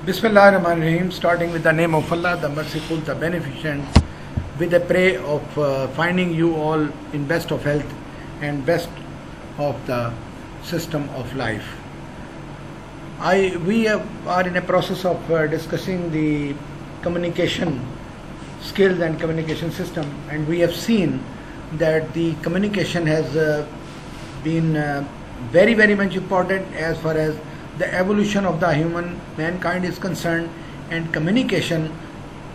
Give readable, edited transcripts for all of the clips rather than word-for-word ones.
Bismillahirrahmanirrahim, starting with the name of Allah, the merciful, the beneficent, with a prayer of finding you all in best of health and best of the system of life. We are in a process of discussing the communication skills and communication system, and we have seen that the communication has been very much important as far as the evolution of the mankind is concerned, and communication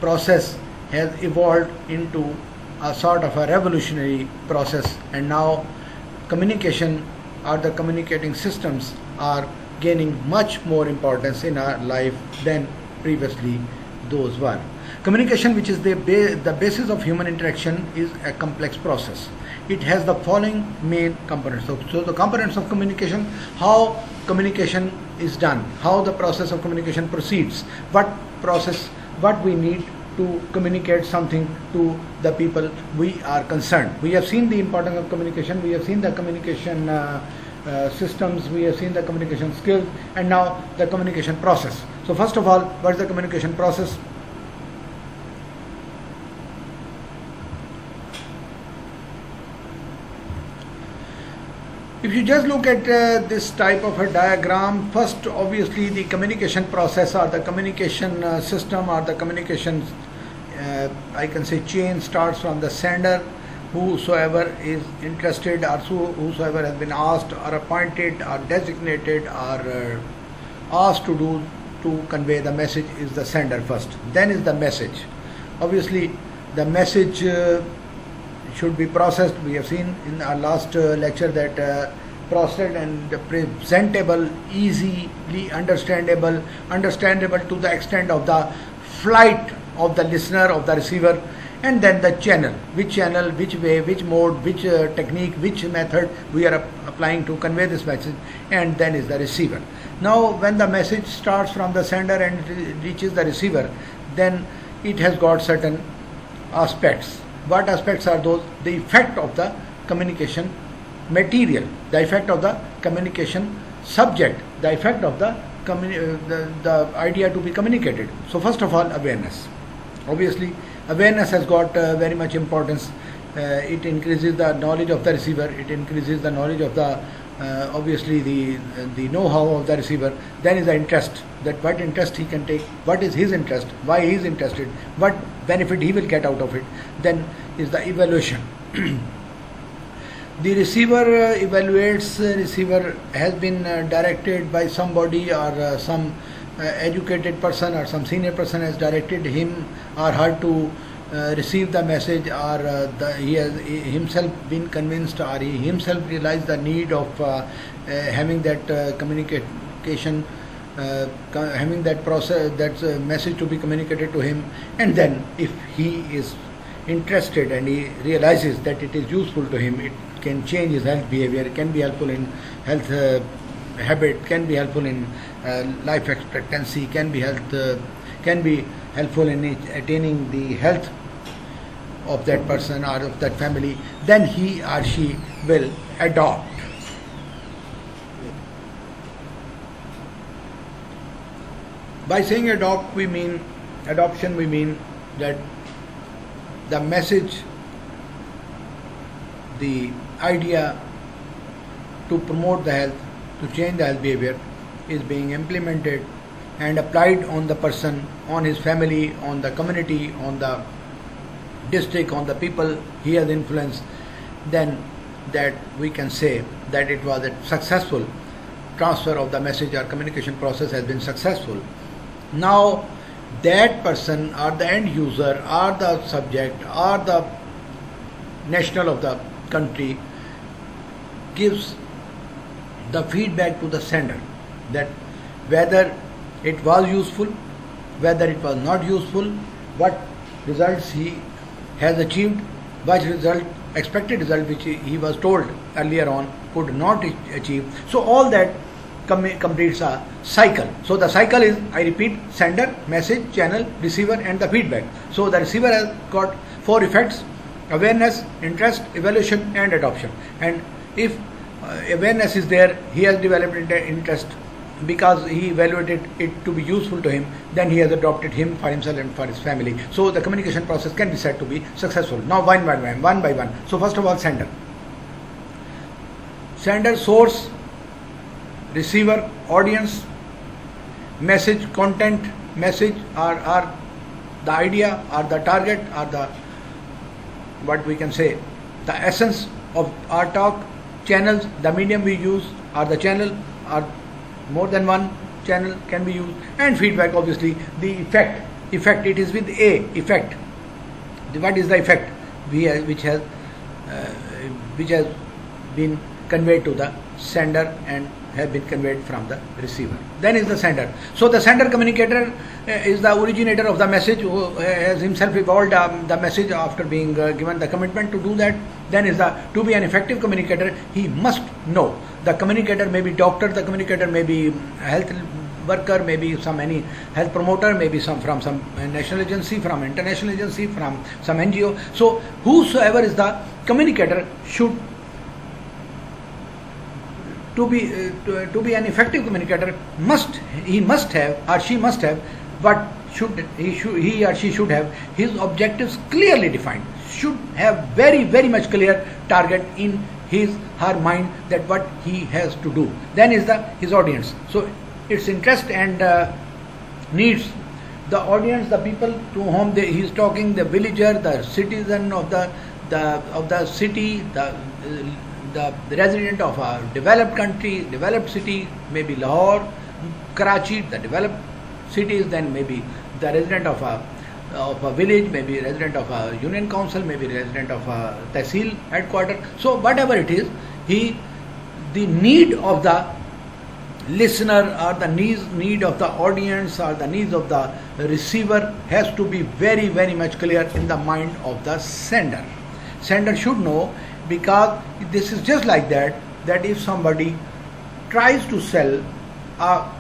process has evolved into a sort of a revolutionary process, and now communication or the communicating systems are gaining much more importance in our life than previously those were. Communication, which is the basis of human interaction, is a complex process. It has the following main components. So the components of communication: how communication is done, how the process of communication proceeds, what we need to communicate something to the people we are concerned. We have seen the importance of communication, we have seen the communication systems, we have seen the communication skills, and now the communication process. So first of all, what is the communication process? If you just look at this type of a diagram, first obviously the communication process or the communication system or the communication I can say chain starts from the sender, whosoever is interested or whosoever has been asked or appointed or designated or asked to convey the message is the sender first. Then is the message. Obviously the message should be processed. We have seen in our last lecture that processed and presentable, easily understandable to the extent of the flight of the listener, of the receiver, and then the channel, which way, which mode, which technique, which method we are applying to convey this message, and then is the receiver. Now when the message starts from the sender and reaches the receiver, then it has got certain aspects. What aspects are those? The effect of the communication material, the effect of the communication subject, the effect of the idea to be communicated. So first of all, awareness. Obviously awareness has got very much importance. It increases the knowledge of the receiver, it increases the knowledge of the obviously the know-how of the receiver. Then is the interest, that what interest he can take, what is his interest, why he is interested, what benefit he will get out of it. Then is the evaluation. The receiver evaluates. Receiver has been directed by somebody or some educated person or some senior person has directed him or her to receive the message, or he has himself been convinced or he himself realized the need of having that communication, having that process, that message to be communicated to him. And then if he is interested and he realizes that it is useful to him, it can change his health behavior, it can be helpful in health habit, can be helpful in life expectancy, can be helpful in attaining the health of that person or of that family, then he or she will adopt. By saying adopt, we mean adoption, we mean that the message, the idea to promote the health, to change the health behavior is being implemented and applied on the person, on his family, on the community, on the district, on the people he has influenced. Then that we can say that it was a successful transfer of the message, or communication process has been successful. Now that person or the end user or the subject or the national of the country gives the feedback to the sender, that whether it was useful, whether it was not useful, what results he has achieved, what result, expected result which he was told earlier on could not achieve. So all that completes a cycle. So the cycle is, I repeat, sender, message, channel, receiver, and the feedback. So the receiver has got 4 effects: awareness, interest, evaluation, and adoption. And if awareness is there, he has developed interest, because he evaluated it to be useful to him, then he has adopted him for himself and for his family. So the communication process can be said to be successful. Now one by one. So first of all, sender. Sender, source, receiver, audience, message, content, message are the idea, or the target, or the, what we can say, the essence of our talk. Channels, the medium we use, or the channel, or more than one channel can be used. And feedback, obviously. The effect, it is with A, effect. What is the effect which has been conveyed to the sender and have been conveyed from the receiver. Then is the sender. So the sender communicator is the originator of the message, who has himself evolved the message after being given the commitment to do that. Then is to be an effective communicator, he must know. The communicator may be doctor, the communicator may be health worker, maybe any health promoter, maybe from some national agency, from international agency, from some NGO. So whosoever is the communicator should, to be an effective communicator, he must have, or she must have, but he or she should have his objectives clearly defined, should have very much clear target in her mind, that what he has to do. Then is his audience. So its interest and needs. The audience, the people to whom he is talking, the villager, the citizen of the city, the resident of a developed country, developed city, maybe Lahore, Karachi, the developed cities, then maybe the resident of a village, maybe resident of a union council, maybe resident of a tehsil headquarter. So whatever it is, the need of the listener, or the need of the audience, or the needs of the receiver has to be very much clear in the mind of the sender. Sender should know, because this is just like that if somebody tries to sell a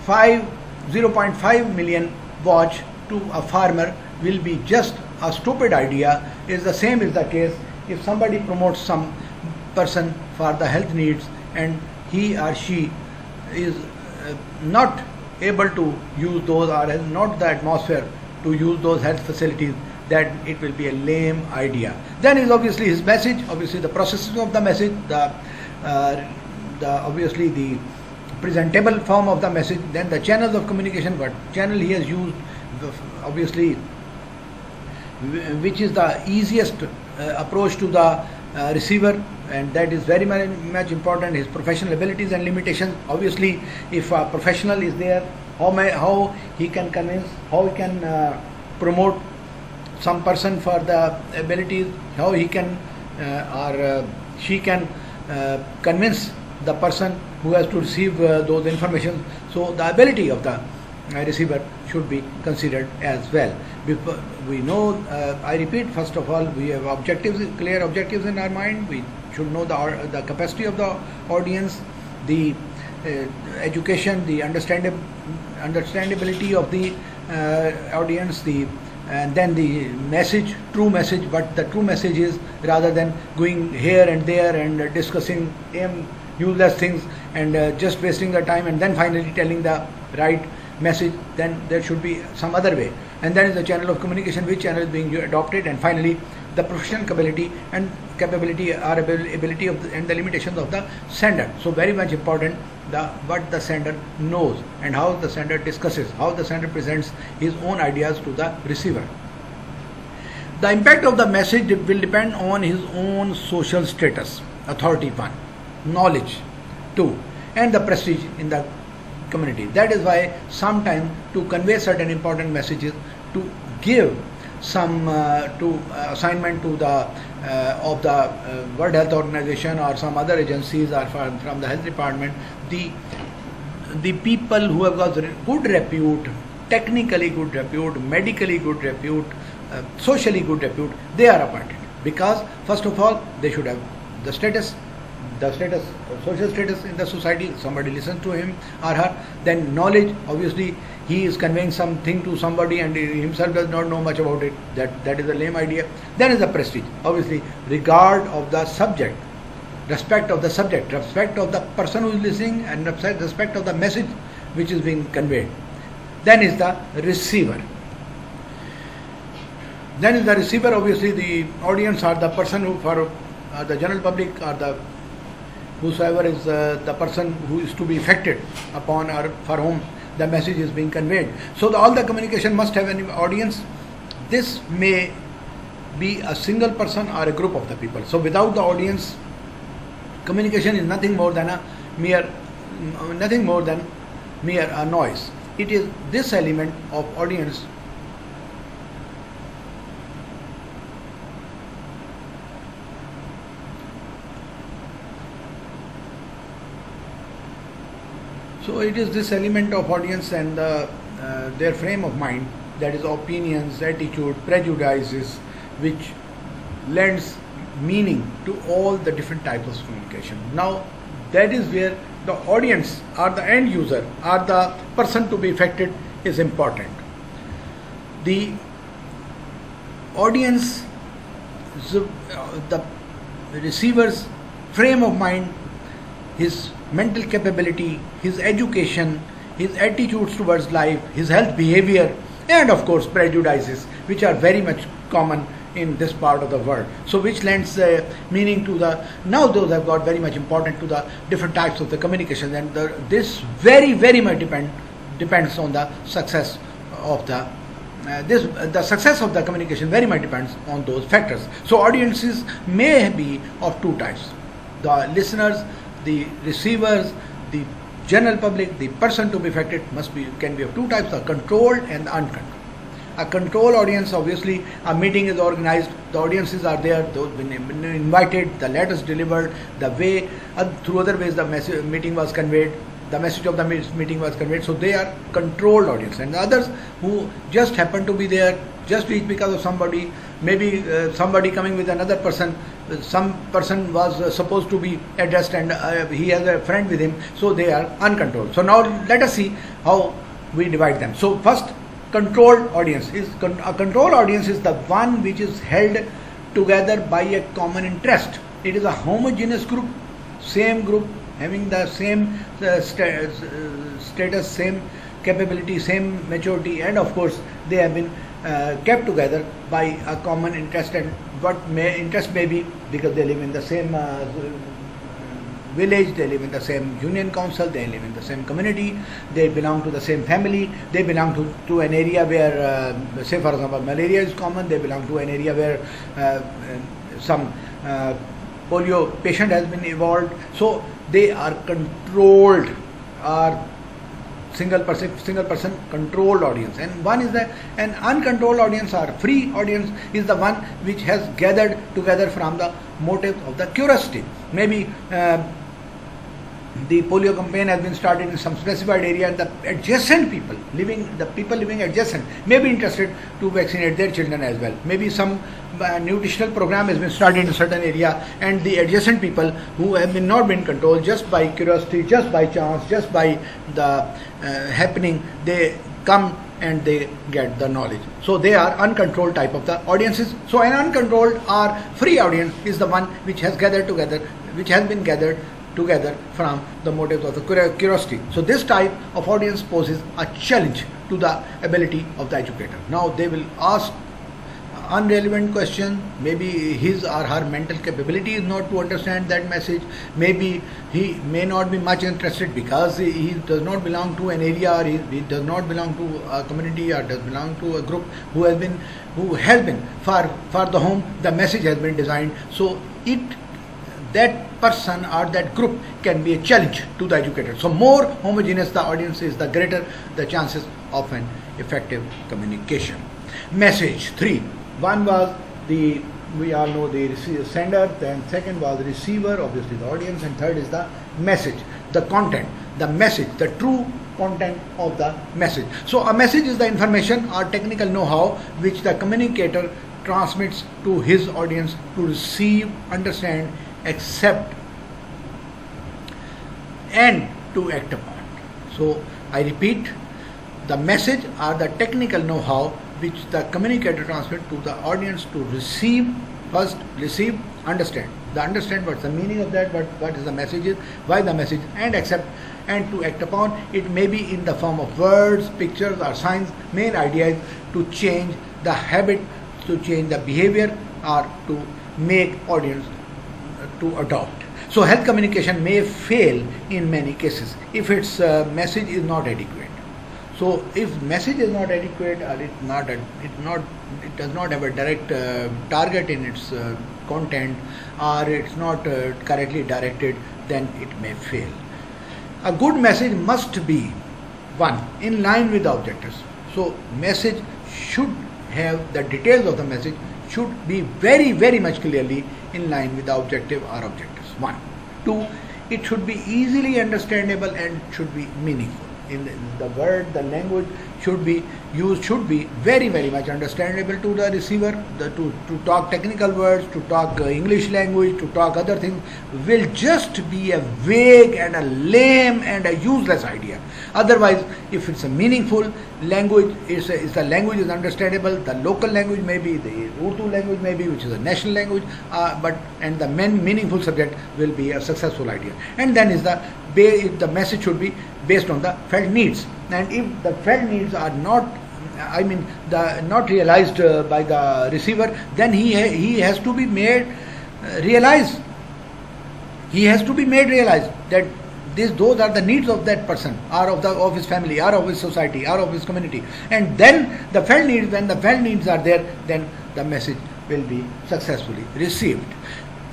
0.5 million watch to a farmer, will be just a stupid idea. Is the same is the case if somebody promotes some person for the health needs, and he or she is not able to use those, or has not the atmosphere to use those health facilities, that it will be a lame idea. Then is obviously his message, obviously the processing of the message, obviously the presentable form of the message. Then the channels of communication, what channel he has used, obviously which is the easiest approach to the receiver, and that is very much important. His professional abilities and limitations. Obviously, if a professional is there, how he can convince, how he can promote some person for the abilities, how he can or she can convince the person who has to receive those information. So the ability of the receiver should be considered as well. We know, I repeat, first of all, we have clear objectives in our mind. We should know the capacity of the audience, the education, the understandability of the audience, and then the message, true message, what the true message is, rather than going here and there and discussing useless things and just wasting the time, and then finally telling the right message. Then there should be some other way. And then is the channel of communication, which channel is being adopted, and finally the professional capability or ability and the limitations of the sender. So very much important what the sender knows, and how the sender discusses, how the sender presents his own ideas to the receiver. The impact of the message will depend on his own social status, authority 1, knowledge 2, and the prestige in the community. That is why sometimes to convey certain important messages, to give some assignment to the of the World Health Organization or some other agencies, or from the health department, the people who have got good repute, technically good repute, medically good repute, socially good repute, they are appointed. Because first of all, they should have the social status in the society, somebody listens to him or her. Then knowledge, obviously he is conveying something to somebody and he himself does not know much about it, that is a lame idea. Then is the prestige, obviously regard of the subject, respect of the subject, respect of the person who is listening, and respect of the message which is being conveyed. Then is the receiver. Then is the receiver. Obviously the audience or the person who, for the general public, or the whosoever is the person who is to be affected upon, or for whom the message is being conveyed. So all the communication must have an audience. This may be a single person or a group of the people. So without the audience, communication is nothing more than a mere noise. It is this element of audience and their frame of mind, that is opinions, attitude, prejudices, which lends meaning to all the different types of communication. Now that is where the audience or the end user or the person to be affected is important. The audience, the receiver's frame of mind, his mental capability, his education, his attitudes towards life, his health behavior, and of course prejudices, which are very much common in this part of the world. So which lends meaning to the, now those have got very much important to the different types of the communication, and this very much depends on the success of the the success of the communication very much depends on those factors. So audiences may be of two types: the listeners, the receivers, the general public. The person to be affected can be of two types: the controlled and the uncontrolled. A control audience, obviously a meeting is organized, the audiences are there, those been invited, the letters delivered, the way through other ways the meeting was conveyed, the message of the meeting was conveyed. So they are controlled audience. And the others who just happen to be there, just reached because of somebody, maybe somebody coming with another person, some person was supposed to be addressed and he has a friend with him, so they are uncontrolled. So now let us see how we divide them. So first, controlled audience is a controlled audience is the one which is held together by a common interest. It is a homogeneous group having the same status, same capability, same maturity, and of course they have been kept together by a common interest. And what interest may be, because they live in the same village, they live in the same union council, they live in the same community, they belong to the same family, they belong to an area where, say for example, malaria is common, they belong to an area where some polio patient has been evolved. So they are controlled, are single person controlled audience. And one is an uncontrolled audience or free audience is the one which has gathered together from the motive of the curiosity. Maybe the polio campaign has been started in some specified area, and the adjacent people living adjacent may be interested to vaccinate their children as well. Maybe some nutritional program has been started in a certain area, and the adjacent people who have not been controlled, just by curiosity, just by chance, just by the happening, they come and they get the knowledge. So they are uncontrolled type of the audiences. So an uncontrolled or free audience is the one which has been gathered together from the motives of the curiosity. So this type of audience poses a challenge to the ability of the educator. Now they will ask unrelevant question. Maybe his or her mental capability is not to understand that message. Maybe he may not be much interested because he does not belong to an area, or he does not belong to a community, or does belong to a group who has been for the whom the message has been designed. So that person or that group can be a challenge to the educator. So more homogeneous the audience is, the greater the chances of an effective communication. Message 3. One was we all know the sender, then second was the receiver, obviously the audience, and third is the message, the content, the message, the true content of the message. So a message is the information or technical know-how which the communicator transmits to his audience to receive, understand, accept, and to act upon. So I repeat, the message or the technical know-how which the communicator transmits to the audience to receive, understand. the understand what's the meaning of that, what is the message is, why the message, and accept and to act upon. It may be in the form of words, pictures or signs. Main idea is to change the habit, to change the behavior, or to make audience to adopt. So health communication may fail in many cases if its message is not adequate. So if message is not adequate, or it does not have a direct target in its content, or it's not correctly directed, then it may fail. A good message must be, one, in line with the objectives. So message should have, the details of the message should be very, very much clearly in line with the objective or objectives. One. Two, it should be easily understandable and should be meaningful. In the word, the language should be used, should be very, very much understandable to the receiver. To talk technical words, to talk English language, to talk other things will just be a vague and a lame and a useless idea. Otherwise, if it's a meaningful language, the language is understandable, the local language may be, the Urdu language may be, which is a national language, and the meaningful subject will be a successful idea. And then the message should be based on the felt needs. And if the felt needs are not, not realized by the receiver, then he has to be made realize. He has to be made realize that those are the needs of that person, or of his family, or of his society, or of his community. And then when the felt needs are there, then the message will be successfully received.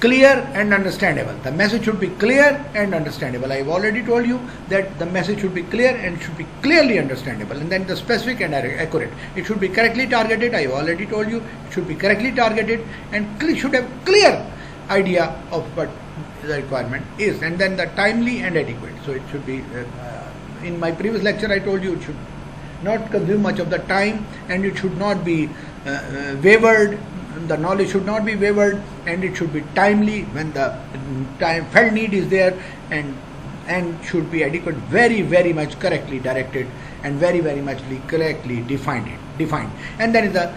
Clear and understandable. The message should be clear and understandable. I have already told you that the message should be clear and should be clearly understandable. And then the specific and accurate. It should be correctly targeted. I have already told you it should be correctly targeted and should have clear idea of what the requirement is. And then the timely and adequate. So it should be, in my previous lecture I told you, it should not consume much of the time, and it should not be wavered. The knowledge should not be wavered, and it should be timely when the felt need is there, and should be adequate, very, very much correctly directed, and very, very much correctly defined. And then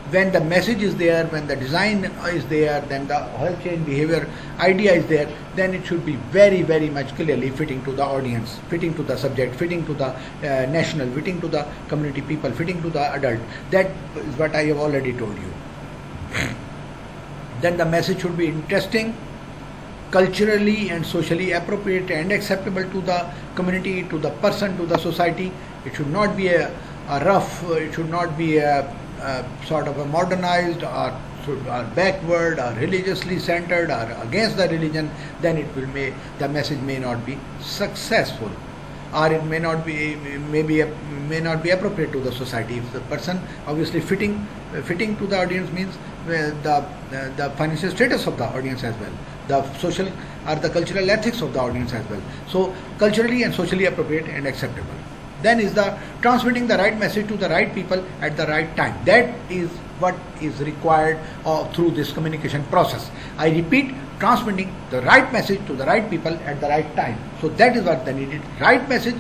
when the message is there, when the design is there, then the whole change behavior idea is there, then it should be very, very much clearly fitting to the audience, fitting to the subject, fitting to the national, fitting to the community people, fitting to the adult. That is what I have already told you. Then the message should be interesting, culturally and socially appropriate and acceptable to the community, to the person, to the society. It should not be a rough, it should not be a sort of a modernized or backward or religiously centered or against the religion. Then the message may not be successful, or it may not be appropriate to the society. If the person obviously fitting to the audience means the financial status of the audience as well, the social or the cultural ethics of the audience as well. So culturally and socially appropriate and acceptable. Then is the transmitting the right message to the right people at the right time. That is what is required through this communication process. I repeat, transmitting the right message to the right people at the right time. So that is what they needed. Right message,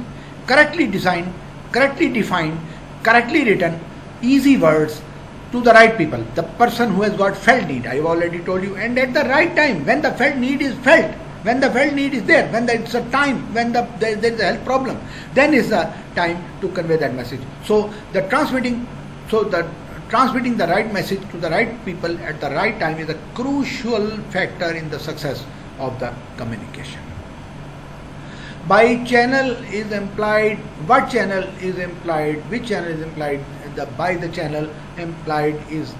correctly designed, correctly defined, correctly written, easy words to the right people. The person who has got felt need, I have already told you, and at the right time, when the felt need is felt, when the felt need is there, when it's a time, when there is a health problem, then is the time to convey that message. So transmitting the right message to the right people at the right time is a crucial factor in the success of the communication. By channel is implied, what channel is implied, which channel is implied, by the channel implied is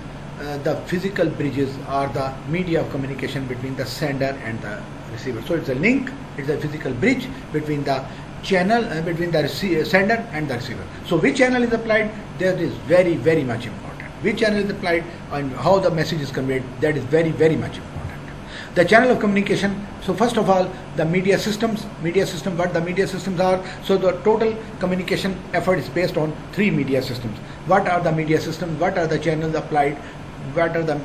the physical bridges or the media of communication between the sender and the receiver. So it's a link, it's a physical bridge between the channel, between the sender and the receiver. So which channel is applied, that is very, very much important. Which channel is applied and how the message is conveyed, that is very, very much important. The channel of communication, so first of all, the media systems, what the media systems are. So the total communication effort is based on 3 media systems. What are the media systems? What are the channels applied? What are the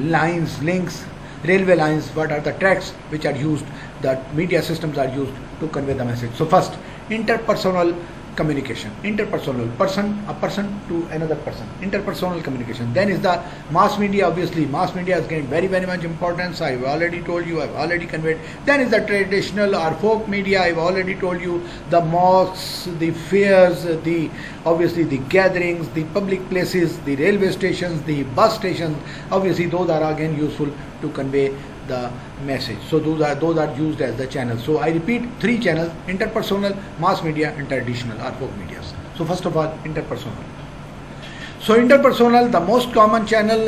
lines, links, railway lines? What are the tracks which are used? The media systems are used to convey the message. So first, interpersonal communication, interpersonal, a person to another person, interpersonal communication. Then is the mass media. Obviously mass media has gained very much importance. I've already told you, I've already conveyed. Then is the traditional or folk media. I've already told you, the mosques, the fairs, the obviously the gatherings, the public places, the railway stations, the bus stations. Obviously those are again useful to convey the message. So those are used as the channels. So I repeat, 3 channels: interpersonal, mass media, and traditional or folk media. So first of all, interpersonal. So interpersonal, the most common channel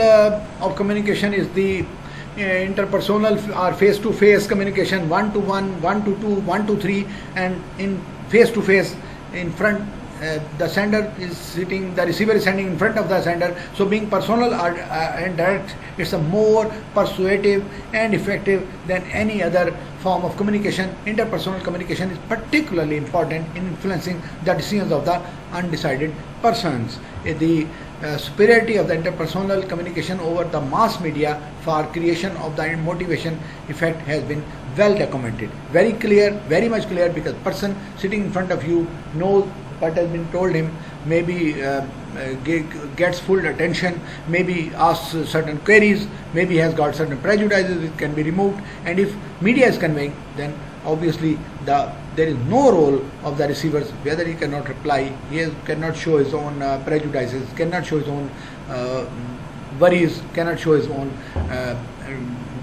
of communication is the interpersonal or face-to-face communication, 1-to-1, 1-to-2, 1-to-3, and in face-to-face in front. The sender is sitting, the receiver is standing in front of the sender. So being personal and direct, it's a more persuasive and effective than any other form of communication. Interpersonal communication is particularly important in influencing the decisions of the undecided persons. The superiority of the interpersonal communication over the mass media for creation of the motivation effect has been well documented. Very clear, very much clear, because person sitting in front of you knows what has been told him, maybe gets full attention, maybe asks certain queries, maybe has got certain prejudices, it can be removed. And if media is conveying, then obviously there is no role of the receivers, whether he cannot reply, cannot show his own prejudices, cannot show his own worries, cannot show his own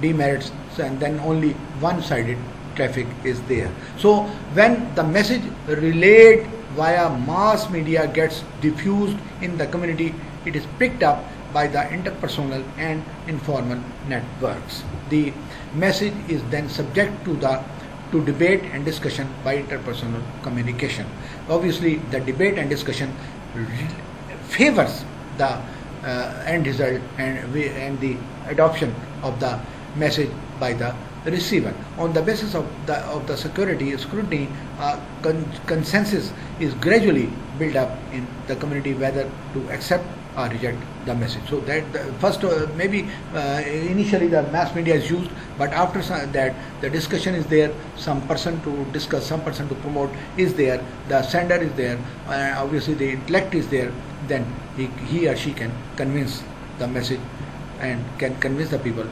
demerits, and then only one-sided traffic is there. So when the message relayed via mass media gets diffused in the community, it is picked up by the interpersonal and informal networks. The message is then subject to debate and discussion by interpersonal communication. Obviously the debate and discussion favors the end result and the adoption of the message by the receiver. On the basis of the security scrutiny, consensus is gradually built up in the community whether to accept or reject the message. So that first maybe initially the mass media is used, but after that the discussion is there, some person to discuss, some person to promote is there, the sender is there, obviously the intellect is there, then he or she can convince the message and can convince the people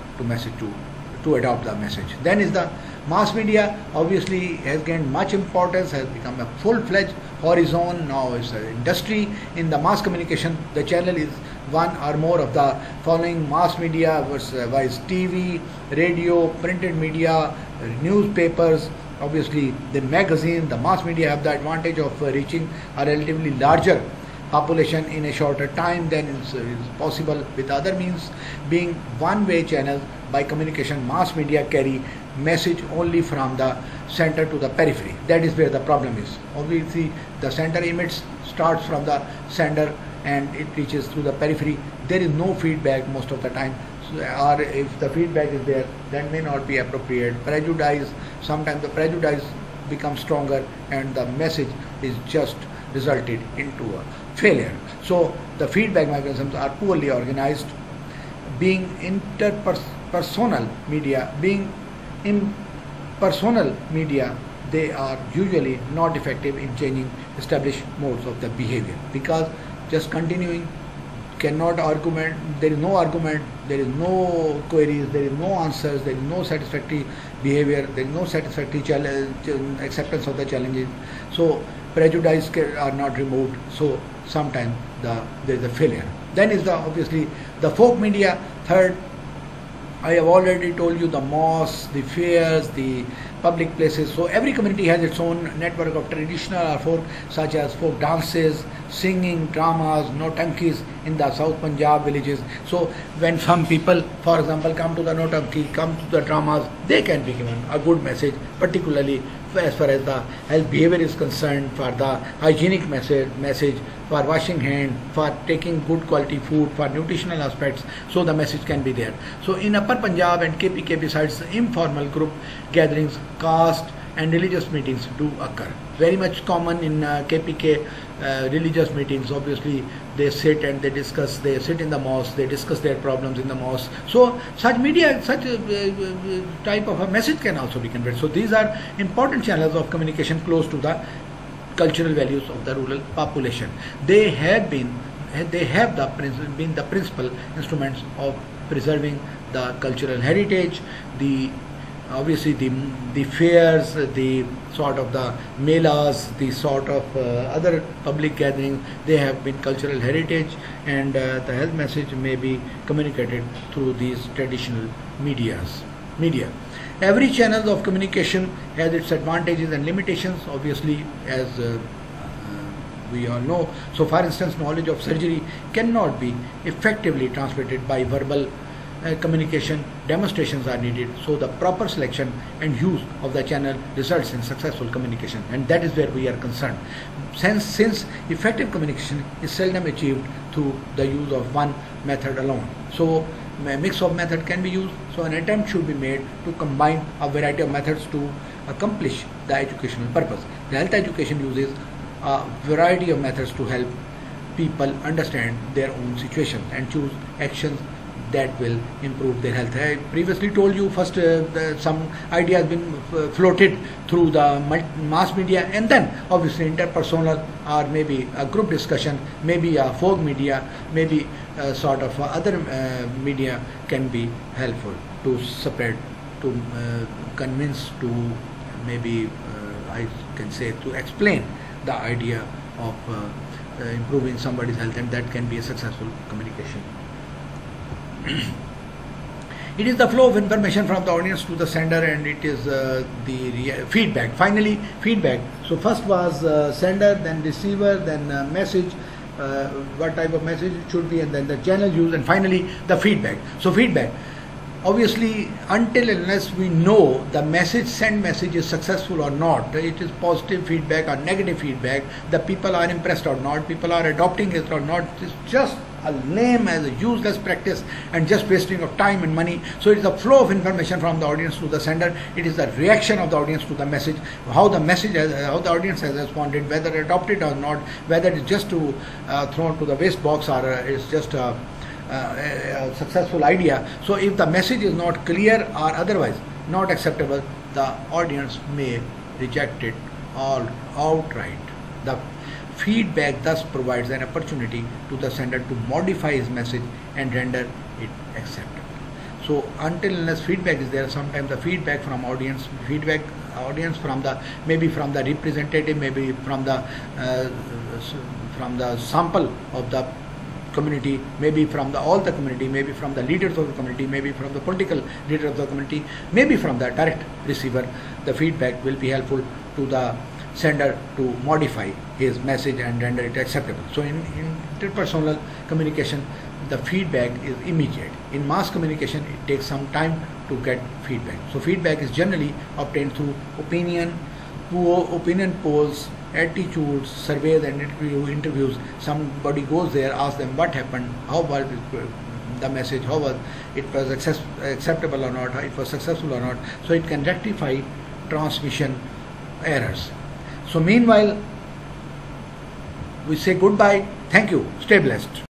to adopt the message. Then is the mass media. Obviously has gained much importance, has become a full-fledged horizon. Now it's an industry in the mass communication. The channel is one or more of the following: mass media versus TV, radio, printed media, newspapers. Obviously the magazine, the mass media have the advantage of reaching a relatively larger population in a shorter time than is possible with other means. Being one-way channels by communication, mass media carry message only from the center to the periphery. That is where the problem is. Obviously the center emits, starts from the sender, and it reaches through the periphery. There is no feedback most of the time, or if the feedback is there, that may not be appropriate. Prejudice, sometimes the prejudice becomes stronger and the message is just resulted into a failure. So the feedback mechanisms are poorly organized. Being interpersonal media, being impersonal media, they are usually not effective in changing established modes of the behavior, because just continuing cannot argument, there is no argument, there is no queries, there is no answers, there is no satisfactory behavior, there is no satisfactory acceptance of the challenges. So prejudice are not removed, so sometimes there is a failure. Then is obviously the folk media. Third, I have already told you, the mosques, the fairs, the public places. So every community has its own network of traditional or folk, such as folk dances, singing, dramas, notankis in the South Punjab villages. So when some people, for example, come to the notanki, come to the dramas, they can be given a good message, particularly as far as the health behavior is concerned, for the hygienic message, for washing hand, for taking good quality food, for nutritional aspects. So the message can be there. So in Upper Punjab and KPK, besides informal group gatherings, caste and religious meetings do occur. Very much common in KPK religious meetings. Obviously they sit and they discuss, they sit in the mosque, they discuss their problems in the mosque. So such media, such type of a message can also be conveyed. So these are important channels of communication close to the cultural values of the rural population. They have been the principal instruments of preserving the cultural heritage, obviously the fairs, the sort of the melas, the sort of other public gatherings. They have been cultural heritage, and the health message may be communicated through these traditional media. Every channel of communication has its advantages and limitations, obviously, as we all know. So for instance, knowledge of surgery cannot be effectively transmitted by verbal communication. Demonstrations are needed, so the proper selection and use of the channel results in successful communication, and that is where we are concerned. Since effective communication is seldom achieved through the use of one method alone, so a mix of method can be used. So an attempt should be made to combine a variety of methods to accomplish the educational purpose. The health education uses a variety of methods to help people understand their own situation and choose actions that will improve their health. I previously told you, first some idea has been floated through the mass media, and then obviously interpersonal, or maybe a group discussion, maybe a folk media, maybe sort of other media can be helpful to spread, to convince, to maybe I can say to explain the idea of improving somebody's health, and that can be a successful communication. It is the flow of information from the audience to the sender, and it is the feedback. Finally, feedback. So first was sender, then receiver, then message, what type of message it should be, and then the channel used, and finally the feedback. So feedback. Obviously, until unless we know the sent message is successful or not, it is positive feedback or negative feedback, the people are impressed or not, people are adopting it or not, it's just a lame as a useless practice and just wasting of time and money. So it is the flow of information from the audience to the sender. It is the reaction of the audience to the message, how the audience has responded, whether adopted or not, whether it's just thrown to the waste box, or it's just a successful idea. So if the message is not clear or otherwise not acceptable, the audience may reject it all outright. The feedback thus provides an opportunity to the sender to modify his message and render it acceptable. So until unless feedback is there, sometimes the feedback from audience from the, maybe from the representative, maybe from the sample of the community, maybe from all the community, maybe from the leaders of the community, maybe from the political leader of the community, maybe from the direct receiver, the feedback will be helpful to the sender to modify his message and render it acceptable. So in interpersonal communication, the feedback is immediate. In mass communication, it takes some time to get feedback. So feedback is generally obtained through opinion polls, attitudes, surveys, and interviews. Somebody goes there, asks them what happened, how was the message, how was it was acceptable or not, it was successful or not. So it can rectify transmission errors. So meanwhile, we say goodbye. Thank you. Stay blessed.